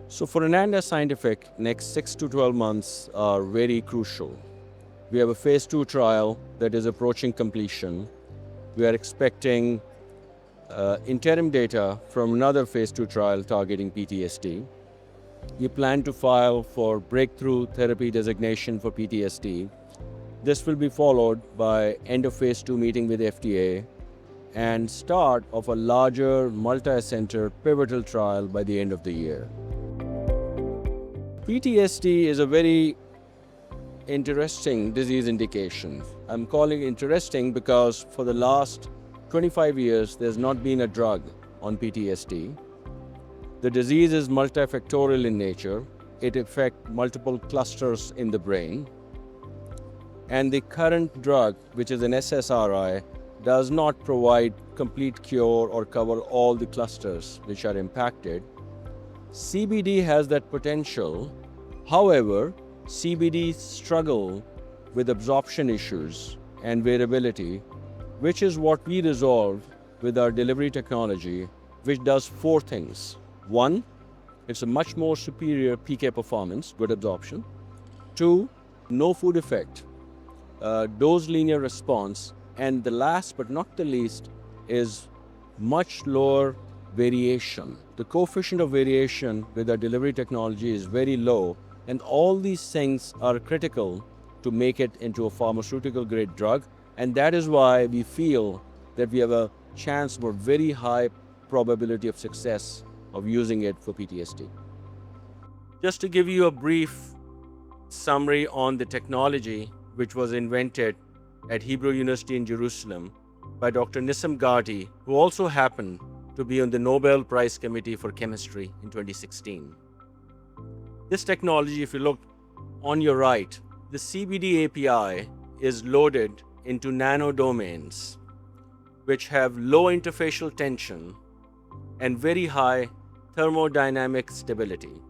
So for Ananda Scientific, next 6 to 12 months are very crucial. We have a phase 2 trial that is approaching completion. We are expecting interim data from another phase 2 trial targeting PTSD. We plan to file for breakthrough therapy designation for PTSD. This will be followed by end of phase 2 meeting with FDA and start of a larger multi-center pivotal trial by the end of the year. PTSD is a very interesting disease indication. I'm calling it interesting because for the last 25 years, there's not been a drug on PTSD. The disease is multifactorial in nature. It affects multiple clusters in the brain. And the current drug, which is an SSRI, does not provide complete cure or cover all the clusters which are impacted. CBD has that potential. However, CBD struggle with absorption issues and variability, which is what we resolve with our delivery technology, which does 4 things. 1, it's a much more superior PK performance, good absorption. 2, no food effect, dose linear response. And the last but not the least is much lower variation. The coefficient of variation with our delivery technology is very low, and all these things are critical to make it into a pharmaceutical grade drug. And that is why we feel that we have a chance for very high probability of success of using it for PTSD. Just to give you a brief summary on the technology which was invented at Hebrew University in Jerusalem by Dr. Nissim Ghati, who also happened to be on the Nobel Prize Committee for Chemistry in 2016. This technology, if you look on your right, the CBD API is loaded into nanodomains, which have low interfacial tension and very high thermodynamic stability.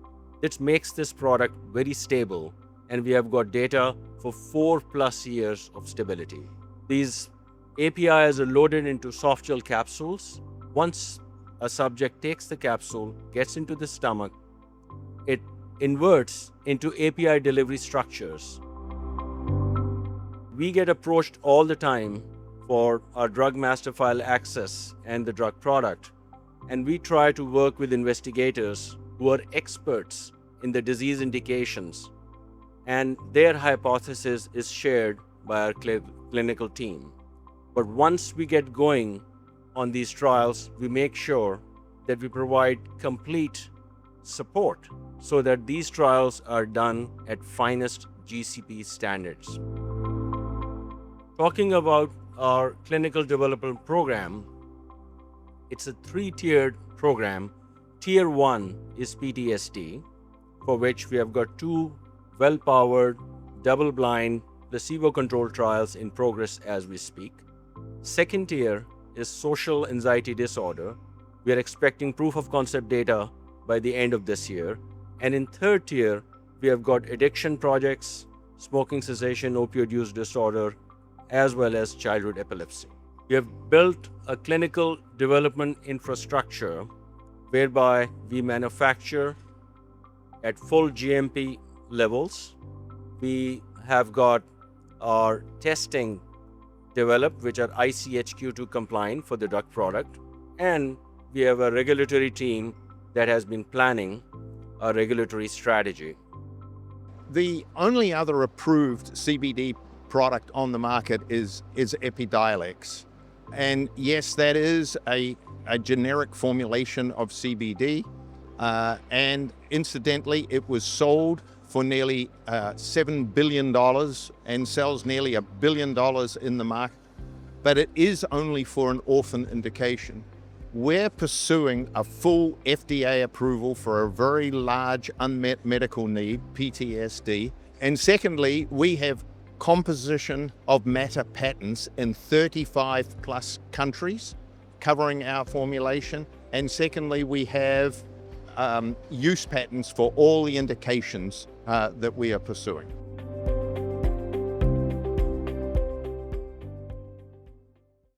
It makes this product very stable, and we have got data for 4+ years of stability. These APIs are loaded into softgel capsules. Once a subject takes the capsule, gets into the stomach, it inverts into API delivery structures. We get approached all the time for our drug master file access and the drug product, and we try to work with investigators who are experts in the disease indications, and their hypothesis is shared by our clinical team. But once we get going on these trials, we make sure that we provide complete support so that these trials are done at finest GCP standards. Talking about our clinical development program, it's a 3-tiered program. Tier 1 is PTSD, for which we have got 2 well-powered, double-blind, placebo-controlled trials in progress as we speak. Second tier is social anxiety disorder. We are expecting proof of concept data by the end of this year. And in third tier, we have got addiction projects, smoking cessation, opioid use disorder, as well as childhood epilepsy. We have built a clinical development infrastructure whereby we manufacture at full GMP levels. We have got our testing developed, which are ICHQ2 compliant for the drug product, and we have a regulatory team that has been planning a regulatory strategy. The only other approved CBD product on the market is Epidiolex. And yes, that is a generic formulation of CBD. And incidentally, it was sold for nearly $7 billion and sells nearly $1 billion in the market. But it is only for an orphan indication. We're pursuing a full FDA approval for a very large unmet medical need, PTSD. And secondly, we have composition of matter patents in 35+ countries covering our formulation. And secondly, we have use patents for all the indications that we are pursuing.